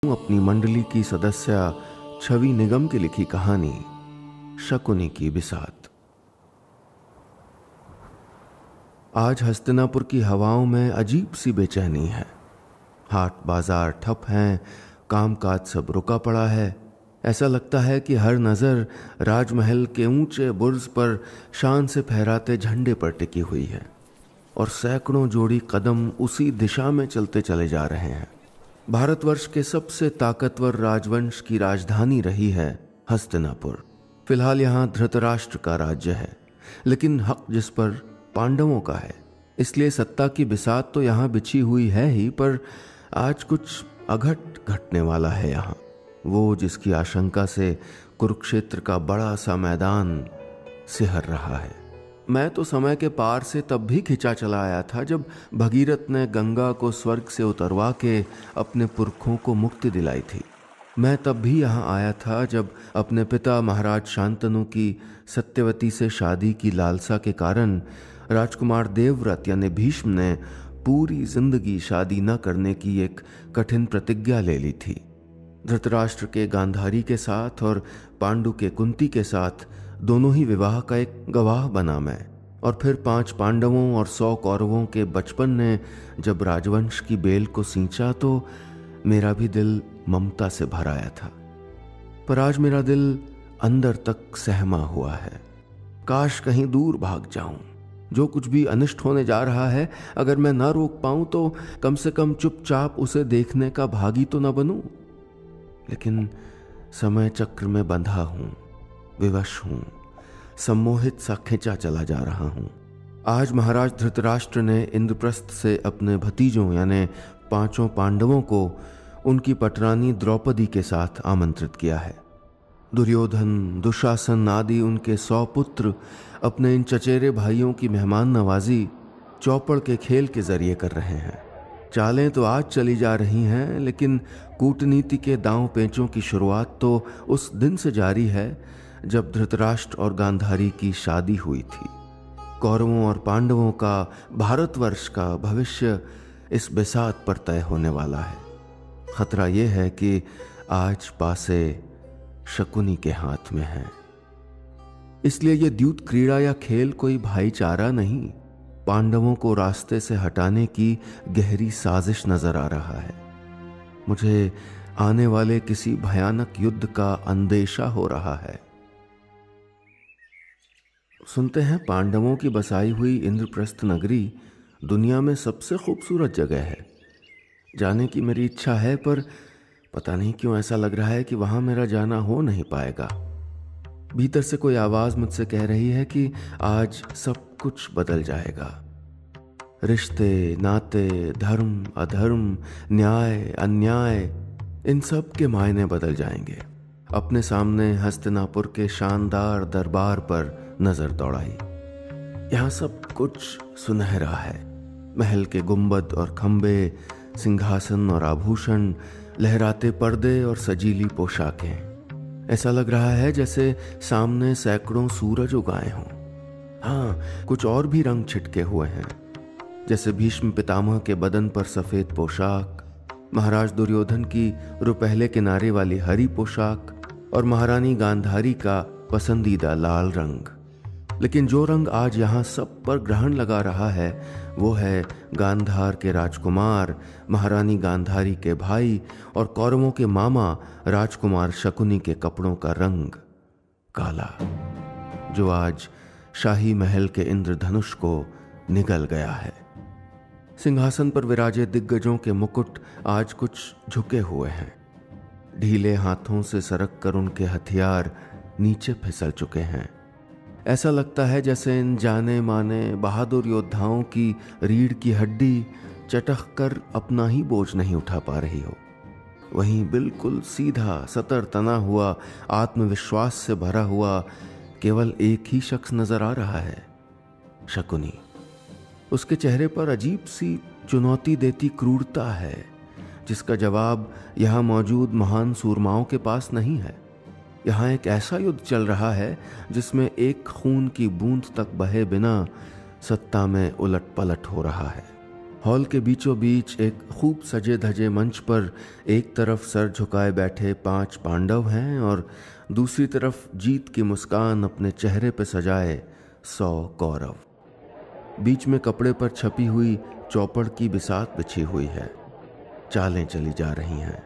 अपनी मंडली की सदस्य छवि निगम की लिखी कहानी शकुनी की बिसात। आज हस्तिनापुर की हवाओं में अजीब सी बेचैनी है। हाट बाजार ठप हैं, कामकाज सब रुका पड़ा है। ऐसा लगता है कि हर नज़र राजमहल के ऊंचे बुर्ज पर शान से फहराते झंडे पर टिकी हुई है और सैकड़ों जोड़ी कदम उसी दिशा में चलते चले जा रहे हैं। भारतवर्ष के सबसे ताकतवर राजवंश की राजधानी रही है हस्तिनापुर। फिलहाल यहाँ धृतराष्ट्र का राज्य है, लेकिन हक जिस पर पांडवों का है, इसलिए सत्ता की बिसात तो यहाँ बिछी हुई है ही, पर आज कुछ अघट घटने वाला है यहाँ, वो जिसकी आशंका से कुरुक्षेत्र का बड़ा सा मैदान सिहर रहा है। मैं तो समय के पार से तब भी खिंचा चला आया था जब भगीरथ ने गंगा को स्वर्ग से उतरवा के अपने पुरखों को मुक्ति दिलाई थी। मैं तब भी यहाँ आया था जब अपने पिता महाराज शांतनु की सत्यवती से शादी की लालसा के कारण राजकुमार देवव्रत यानी भीष्म ने पूरी जिंदगी शादी न करने की एक कठिन प्रतिज्ञा ले ली थी। धृतराष्ट्र के गांधारी के साथ और पांडु के कुंती के साथ दोनों ही विवाह का एक गवाह बना मैं। और फिर 5 पांडवों और 100 कौरवों के बचपन ने जब राजवंश की बेल को सींचा तो मेरा भी दिल ममता से भर आया था। पर आज मेरा दिल अंदर तक सहमा हुआ है। काश कहीं दूर भाग जाऊं। जो कुछ भी अनिष्ट होने जा रहा है, अगर मैं ना रोक पाऊं तो कम से कम चुपचाप उसे देखने का भागी तो न बनूं। लेकिन समय चक्र में बंधा हूं, विवश हूं, सम्मोहित सा खिंचा चला जा रहा हूं। आज महाराज धृतराष्ट्र ने इंद्रप्रस्थ से अपने भतीजों यानी 5 पांडवों को उनकी पटरानी द्रौपदी के साथ आमंत्रित किया है। दुर्योधन, दुशासन आदि उनके 100 पुत्र अपने इन चचेरे भाइयों की मेहमान नवाजी चौपड़ के खेल के जरिए कर रहे हैं। चालें तो आज चली जा रही हैं, लेकिन कूटनीति के दांव पेचों की शुरुआत तो उस दिन से जारी है जब धृतराष्ट्र और गांधारी की शादी हुई थी। कौरवों और पांडवों का, भारतवर्ष का भविष्य इस बिसात पर तय होने वाला है। खतरा यह है कि आज पासे शकुनी के हाथ में है। इसलिए यह द्यूत क्रीड़ा या खेल कोई भाईचारा नहीं, पांडवों को रास्ते से हटाने की गहरी साजिश नजर आ रहा है। मुझे आने वाले किसी भयानक युद्ध का अंदेशा हो रहा है। सुनते हैं पांडवों की बसाई हुई इंद्रप्रस्थ नगरी दुनिया में सबसे खूबसूरत जगह है। जाने की मेरी इच्छा है, पर पता नहीं क्यों ऐसा लग रहा है कि वहां मेरा जाना हो नहीं पाएगा। भीतर से कोई आवाज मुझसे कह रही है कि आज सब कुछ बदल जाएगा। रिश्ते, नाते, धर्म, अधर्म, न्याय, अन्याय, इन सब के मायने बदल जाएंगे। अपने सामने हस्तिनापुर के शानदार दरबार पर नजर दौड़ाई। यहाँ सब कुछ सुनहरा है। महल के गुंबद और खंबे, सिंहासन और आभूषण, लहराते पर्दे और सजीली पोशाकें। ऐसा लग रहा है जैसे सामने सैकड़ों सूरज उगाए हों। हाँ, कुछ और भी रंग छिटके हुए हैं, जैसे भीष्म पितामह के बदन पर सफेद पोशाक, महाराज दुर्योधन की रुपहले किनारे वाली हरी पोशाक और महारानी गांधारी का पसंदीदा लाल रंग। लेकिन जो रंग आज यहाँ सब पर ग्रहण लगा रहा है वो है गांधार के राजकुमार, महारानी गांधारी के भाई और कौरवों के मामा राजकुमार शकुनी के कपड़ों का रंग, काला, जो आज शाही महल के इंद्रधनुष को निगल गया है। सिंहासन पर विराजे दिग्गजों के मुकुट आज कुछ झुके हुए हैं। ढीले हाथों से सरक कर उनके हथियार नीचे फिसल चुके हैं। ऐसा लगता है जैसे इन जाने माने बहादुर योद्धाओं की रीढ़ की हड्डी चटक कर अपना ही बोझ नहीं उठा पा रही हो। वहीं बिल्कुल सीधा, सतर तना हुआ, आत्मविश्वास से भरा हुआ केवल एक ही शख्स नजर आ रहा है, शकुनी। उसके चेहरे पर अजीब सी चुनौती देती क्रूरता है, जिसका जवाब यहाँ मौजूद महान सूरमाओं के पास नहीं है। यहाँ एक ऐसा युद्ध चल रहा है जिसमें एक खून की बूंद तक बहे बिना सत्ता में उलट पलट हो रहा है। हॉल के बीचों बीच एक खूब सजे धजे मंच पर एक तरफ सर झुकाए बैठे 5 पांडव हैं और दूसरी तरफ जीत की मुस्कान अपने चेहरे पर सजाए 100 कौरव। बीच में कपड़े पर छपी हुई चौपड़ की बिसात बिछी हुई है। चालें चली जा रही हैं।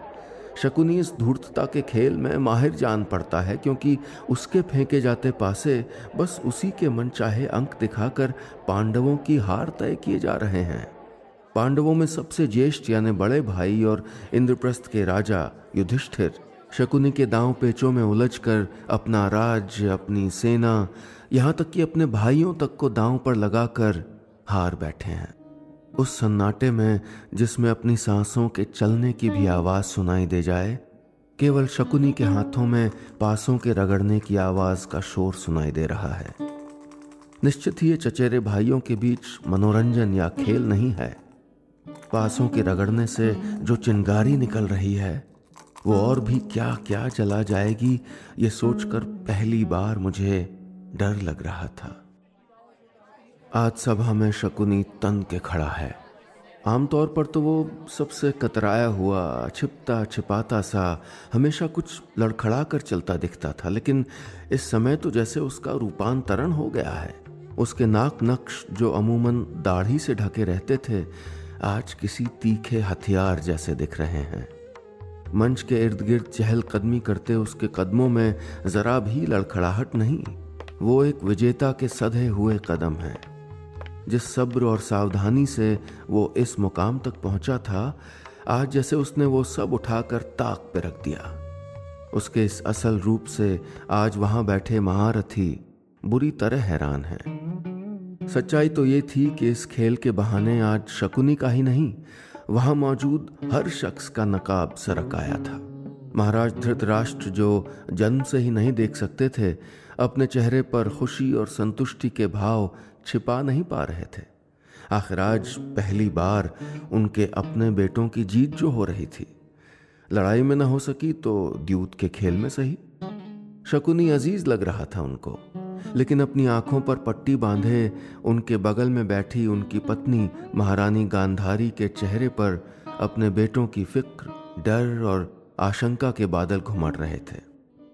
शकुनी इस धूर्तता के खेल में माहिर जान पड़ता है, क्योंकि उसके फेंके जाते पासे बस उसी के मनचाहे अंक दिखाकर पांडवों की हार तय किए जा रहे हैं। पांडवों में सबसे ज्येष्ठ यानी बड़े भाई और इंद्रप्रस्थ के राजा युधिष्ठिर शकुनी के दांव पेचों में उलझकर अपना राज्य, अपनी सेना, यहाँ तक कि अपने भाइयों तक को दांव पर लगाकर हार बैठे हैं। उस सन्नाटे में जिसमें अपनी सांसों के चलने की भी आवाज सुनाई दे जाए, केवल शकुनी के हाथों में पासों के रगड़ने की आवाज का शोर सुनाई दे रहा है। निश्चित ही ये चचेरे भाइयों के बीच मनोरंजन या खेल नहीं है। पासों के रगड़ने से जो चिंगारी निकल रही है वो और भी क्या क्या चला जाएगी, ये सोचकर पहली बार मुझे डर लग रहा था। आज सभा में शकुनी तन के खड़ा है। आमतौर पर तो वो सबसे कतराया हुआ, छिपता छिपाता सा, हमेशा कुछ लड़खड़ा कर चलता दिखता था, लेकिन इस समय तो जैसे उसका रूपांतरण हो गया है। उसके नाक नक्श जो अमूमन दाढ़ी से ढके रहते थे, आज किसी तीखे हथियार जैसे दिख रहे हैं। मंच के इर्द गिर्द चहलकदमी करते उसके कदमों में जरा भी लड़खड़ाहट नहीं। वो एक विजेता के सधे हुए कदम है। जिस सब्र और सावधानी से वो इस मुकाम तक पहुंचा था, आज जैसे उसने वो सब उठाकर ताक पे रख दिया। उसके इस असल रूप से आज वहां बैठे महारथी बुरी तरह हैरान हैं। सच्चाई तो ये थी कि इस खेल के बहाने आज शकुनी का ही नहीं, वहां मौजूद हर शख्स का नकाब सरक आया था। महाराज धृतराष्ट्र, जो जन्म से ही नहीं देख सकते थे, अपने चेहरे पर खुशी और संतुष्टि के भाव छिपा नहीं पा रहे थे। आखिर आज पहली बार उनके अपने बेटों की जीत जो हो रही थी, लड़ाई में न हो सकी तो द्यूत के खेल में सही। शकुनी अजीज लग रहा था उनको, लेकिन अपनी आंखों पर पट्टी बांधे उनके बगल में बैठी उनकी पत्नी महारानी गांधारी के चेहरे पर अपने बेटों की फिक्र, डर और आशंका के बादल घुमड़ रहे थे।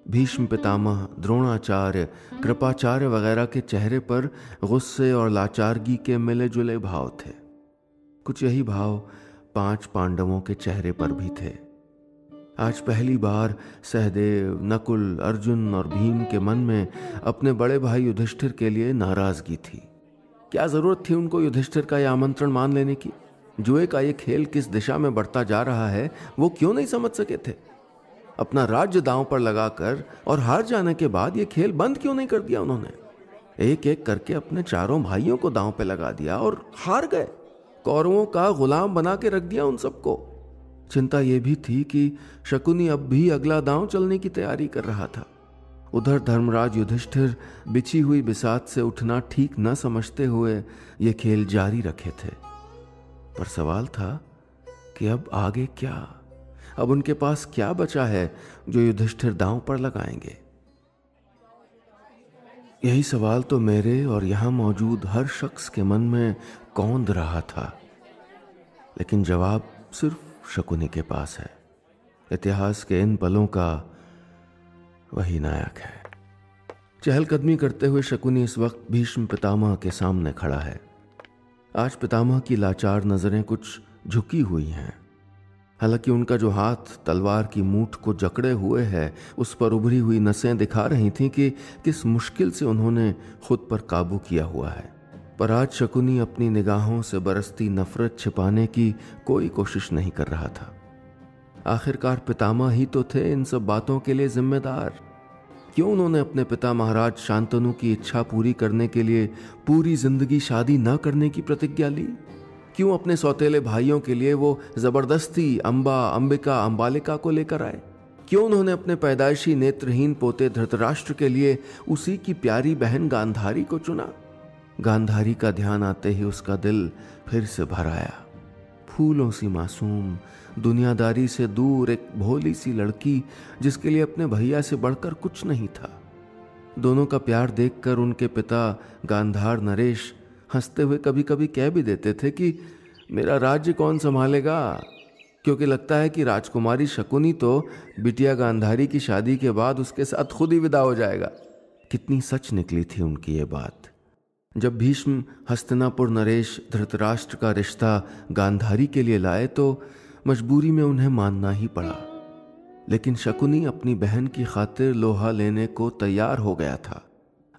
भीष्म पितामह, द्रोणाचार्य, कृपाचार्य वगैरह के चेहरे पर गुस्से और लाचारगी के मिले जुले भाव थे। कुछ यही भाव 5 पांडवों के चेहरे पर भी थे। आज पहली बार सहदेव, नकुल, अर्जुन और भीम के मन में अपने बड़े भाई युधिष्ठिर के लिए नाराजगी थी। क्या जरूरत थी उनको युधिष्ठिर का यह आमंत्रण मान लेने की? जुए का ये खेल किस दिशा में बढ़ता जा रहा है वो क्यों नहीं समझ सके थे? अपना राज्य दांव पर लगाकर और हार जाने के बाद ये खेल बंद क्यों नहीं कर दिया उन्होंने? एक एक करके अपने चारों भाइयों को दांव पे लगा दिया और हार गए। कौरवों का गुलाम बना के रख दिया उन सबको। चिंता यह भी थी कि शकुनी अब भी अगला दांव चलने की तैयारी कर रहा था। उधर धर्मराज युधिष्ठिर बिछी हुई बिसात से उठना ठीक न समझते हुए ये खेल जारी रखे थे। पर सवाल था कि अब आगे क्या? अब उनके पास क्या बचा है जो युधिष्ठिर दांव पर लगाएंगे? यही सवाल तो मेरे और यहां मौजूद हर शख्स के मन में कौंध रहा था, लेकिन जवाब सिर्फ शकुनी के पास है। इतिहास के इन पलों का वही नायक है। चहलकदमी करते हुए शकुनी इस वक्त भीष्म पितामह के सामने खड़ा है। आज पितामह की लाचार नजरें कुछ झुकी हुई हैं। हालांकि उनका जो हाथ तलवार की मूठ को जकड़े हुए है, उस पर उभरी हुई नसें दिखा रही थीं कि किस मुश्किल से उन्होंने खुद पर काबू किया हुआ है। पर आज शकुनी अपनी निगाहों से बरसती नफरत छिपाने की कोई कोशिश नहीं कर रहा था। आखिरकार पितामह ही तो थे इन सब बातों के लिए जिम्मेदार। क्यों उन्होंने अपने पिता महाराज शांतनु की इच्छा पूरी करने के लिए पूरी जिंदगी शादी न करने की प्रतिज्ञा ली? क्यों अपने सौतेले भाइयों के लिए वो जबरदस्ती अंबा, अंबिका, अंबालिका को लेकर आए? क्यों उन्होंने अपने पैदाइशी नेत्रहीन पोते धृतराष्ट्र के लिए उसी की प्यारी बहन गांधारी को चुना? गांधारी का ध्यान आते ही उसका दिल फिर से भर आया। फूलों सी मासूम, दुनियादारी से दूर एक भोली सी लड़की जिसके लिए अपने भैया से बढ़कर कुछ नहीं था। दोनों का प्यार देखकर उनके पिता गांधार नरेश हंसते हुए कभी कभी कह भी देते थे कि मेरा राज्य कौन संभालेगा? क्योंकि लगता है कि राजकुमारी शकुनी तो बिटिया गांधारी की शादी के बाद उसके साथ खुद ही विदा हो जाएगा। कितनी सच निकली थी उनकी ये बात। जब भीष्म हस्तिनापुर नरेश धृतराष्ट्र का रिश्ता गांधारी के लिए लाए तो मजबूरी में उन्हें मानना ही पड़ा। लेकिन शकुनी अपनी बहन की खातिर लोहा लेने को तैयार हो गया था।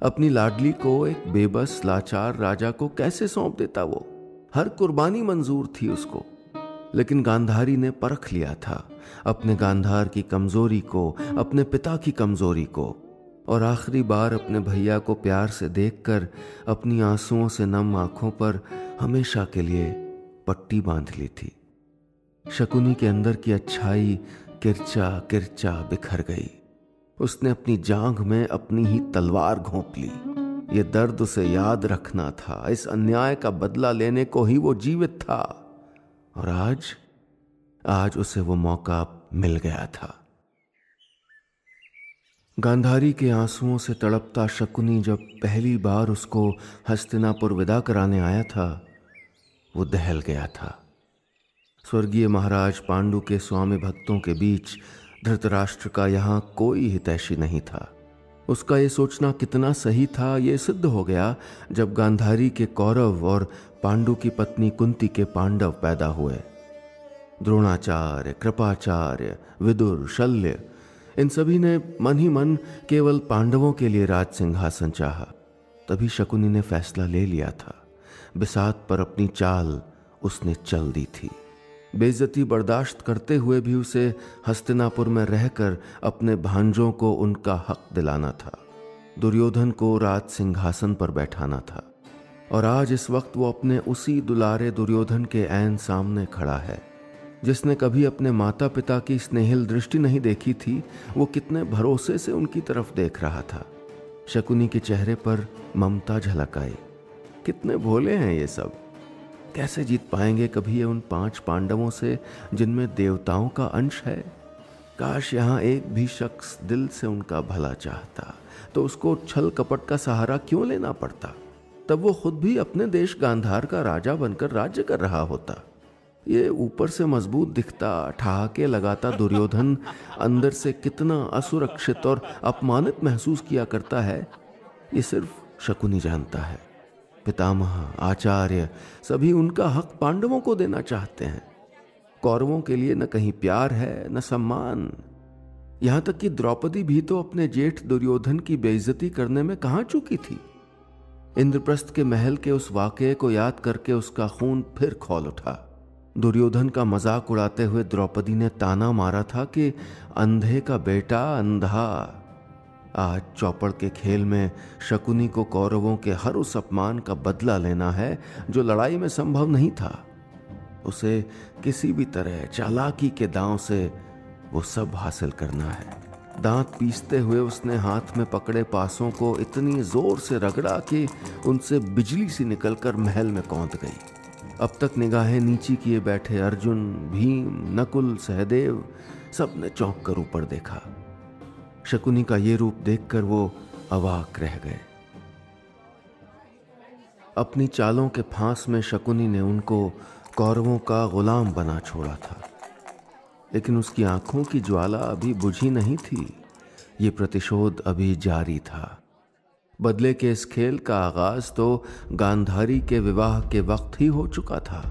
अपनी लाडली को एक बेबस लाचार राजा को कैसे सौंप देता वो? हर कुर्बानी मंजूर थी उसको। लेकिन गांधारी ने परख लिया था अपने गांधार की कमजोरी को, अपने पिता की कमजोरी को, और आखिरी बार अपने भैया को प्यार से देखकर अपनी आंसुओं से नम आंखों पर हमेशा के लिए पट्टी बांध ली थी। शकुनी के अंदर की अच्छाई किरचा किरचा बिखर गई। उसने अपनी जांघ में अपनी ही तलवार घोंप ली। ये दर्द उसे याद रखना था। इस अन्याय का बदला लेने को ही वो जीवित था। और आज उसे वो मौका मिल गया था। गांधारी के आंसुओं से तड़पता शकुनी जब पहली बार उसको हस्तिनापुर विदा कराने आया था, वो दहल गया था। स्वर्गीय महाराज पांडु के स्वामी भक्तों के बीच धृतराष्ट्र का यहाँ कोई हितैषी नहीं था। उसका ये सोचना कितना सही था ये सिद्ध हो गया जब गांधारी के कौरव और पांडु की पत्नी कुंती के पांडव पैदा हुए। द्रोणाचार्य, कृपाचार्य, विदुर, शल्य, इन सभी ने मन ही मन केवल पांडवों के लिए राज सिंहासन चाहा। तभी शकुनी ने फैसला ले लिया था। बिसात पर अपनी चाल उसने चल दी थी। बेइज्जती बर्दाश्त करते हुए भी उसे हस्तिनापुर में रहकर अपने भांजों को उनका हक दिलाना था। दुर्योधन को राज सिंहासन पर बैठाना था। और आज इस वक्त वो अपने उसी दुलारे दुर्योधन के ऐन सामने खड़ा है, जिसने कभी अपने माता पिता की स्नेहिल दृष्टि नहीं देखी थी। वो कितने भरोसे से उनकी तरफ देख रहा था। शकुनी के चेहरे पर ममता झलक आई। कितने भोले हैं ये सब। कैसे जीत पाएंगे कभी ये उन 5 पांडवों से जिनमें देवताओं का अंश है? काश यहाँ एक भी शख्स दिल से उनका भला चाहता तो उसको छल कपट का सहारा क्यों लेना पड़ता? तब वो खुद भी अपने देश गांधार का राजा बनकर राज्य कर रहा होता। ये ऊपर से मजबूत दिखता, ठहाके लगाता दुर्योधन अंदर से कितना असुरक्षित और अपमानित महसूस किया करता है, ये सिर्फ शकुनी जानता है। पितामह, आचार्य सभी उनका हक पांडवों को देना चाहते हैं। कौरवों के लिए न कहीं प्यार है न सम्मान। यहां तक कि द्रौपदी भी तो अपने जेठ दुर्योधन की बेइज्जती करने में कहां चूकी थी। इंद्रप्रस्थ के महल के उस वाकये को याद करके उसका खून फिर खौल उठा। दुर्योधन का मजाक उड़ाते हुए द्रौपदी ने ताना मारा था कि अंधे का बेटा अंधा। आज चौपड़ के खेल में शकुनी को कौरवों के हर उस अपमान का बदला लेना है जो लड़ाई में संभव नहीं था। उसे किसी भी तरह चालाकी के दांव से वो सब हासिल करना है। दांत पीसते हुए उसने हाथ में पकड़े पासों को इतनी जोर से रगड़ा कि उनसे बिजली सी निकलकर महल में कौंध गई। अब तक निगाहें नीची किए बैठे अर्जुन, भीम, नकुल, सहदेव सब ने चौंक कर ऊपर देखा। शकुनी का ये रूप देखकर वो अवाक रह गए। अपनी चालों के फांस में शकुनी ने उनको कौरवों का गुलाम बना छोड़ा था। लेकिन उसकी आंखों की ज्वाला अभी बुझी नहीं थी। ये प्रतिशोध अभी जारी था। बदले के इस खेल का आगाज तो गांधारी के विवाह के वक्त ही हो चुका था।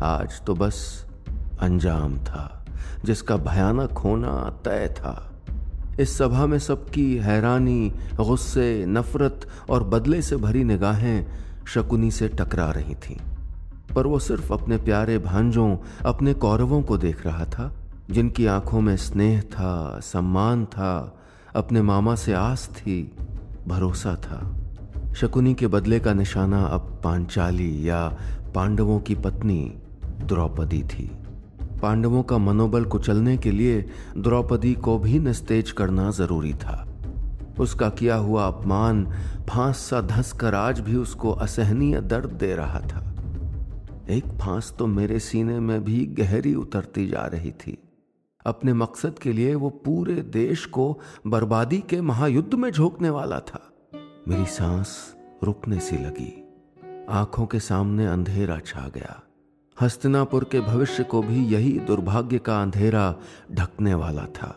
आज तो बस अंजाम था जिसका भयानक होना तय था। इस सभा में सबकी हैरानी, गुस्से, नफरत और बदले से भरी निगाहें शकुनी से टकरा रही थीं। पर वो सिर्फ अपने प्यारे भांजों, अपने कौरवों को देख रहा था, जिनकी आंखों में स्नेह था, सम्मान था, अपने मामा से आस थी, भरोसा था। शकुनी के बदले का निशाना अब पांचाली या पांडवों की पत्नी द्रौपदी थी। पांडवों का मनोबल कुचलने के लिए द्रौपदी को भी निस्तेज करना जरूरी था। उसका किया हुआ अपमान फांस सा धंस कर आज भी उसको असहनीय दर्द दे रहा था। एक फांस तो मेरे सीने में भी गहरी उतरती जा रही थी। अपने मकसद के लिए वो पूरे देश को बर्बादी के महायुद्ध में झोंकने वाला था। मेरी सांस रुकने सी लगी। आंखों के सामने अंधेरा छा गया। हस्तिनापुर के भविष्य को भी यही दुर्भाग्य का अंधेरा ढकने वाला था।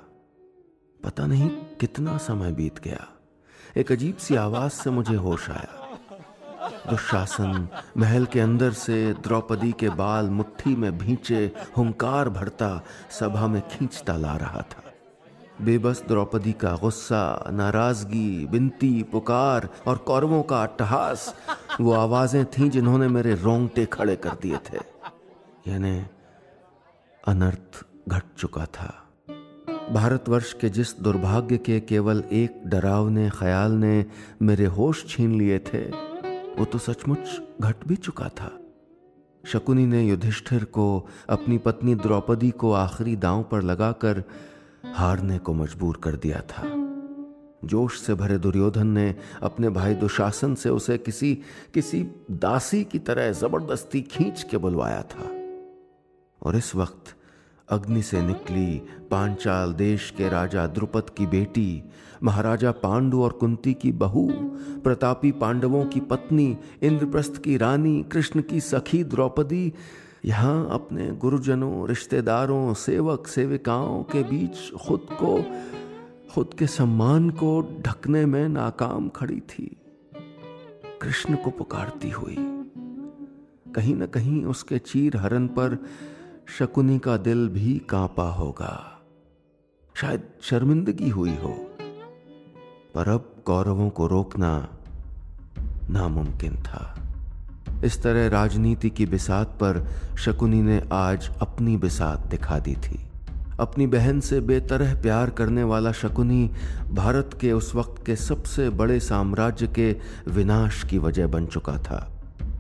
पता नहीं कितना समय बीत गया, एक अजीब सी आवाज से मुझे होश आया। दुशासन महल के अंदर से द्रौपदी के बाल मुट्ठी में भींचे हुंकार भरता सभा में खींचता ला रहा था। बेबस द्रौपदी का गुस्सा, नाराजगी, विनती, पुकार और कौरवों का अट्टहास वो आवाजें थीं जिन्होंने मेरे रोंगटे खड़े कर दिए थे। यानी अनर्थ घट चुका था। भारतवर्ष के जिस दुर्भाग्य के केवल एक डरावने ख्याल ने मेरे होश छीन लिए थे, वो तो सचमुच घट भी चुका था। शकुनी ने युधिष्ठिर को अपनी पत्नी द्रौपदी को आखिरी दांव पर लगाकर हारने को मजबूर कर दिया था। जोश से भरे दुर्योधन ने अपने भाई दुशासन से उसे किसी दासी की तरह जबरदस्ती खींच के बुलवाया था। और इस वक्त अग्नि से निकली पांचाल देश के राजा द्रुपद की बेटी, महाराजा पांडु और कुंती की बहू, प्रतापी पांडवों की पत्नी, इंद्रप्रस्थ की रानी, कृष्ण की सखी द्रौपदी यहां अपने गुरुजनों, रिश्तेदारों, सेवक सेविकाओं के बीच खुद के सम्मान को ढकने में नाकाम खड़ी थी। कृष्ण को पुकारती हुई। कहीं न कहीं उसके चीर हरण पर शकुनी का दिल भी कांपा होगा, शायद शर्मिंदगी हुई हो। पर अब कौरवों को रोकना नामुमकिन था। इस तरह राजनीति की बिसात पर शकुनी ने आज अपनी बिसात दिखा दी थी। अपनी बहन से बेतरह प्यार करने वाला शकुनी भारत के उस वक्त के सबसे बड़े साम्राज्य के विनाश की वजह बन चुका था।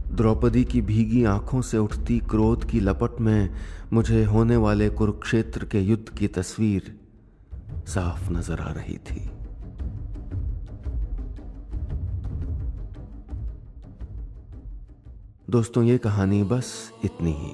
द्रौपदी की भीगी आंखों से उठती क्रोध की लपट में मुझे होने वाले कुरुक्षेत्र के युद्ध की तस्वीर साफ नजर आ रही थी। दोस्तों, ये कहानी बस इतनी ही।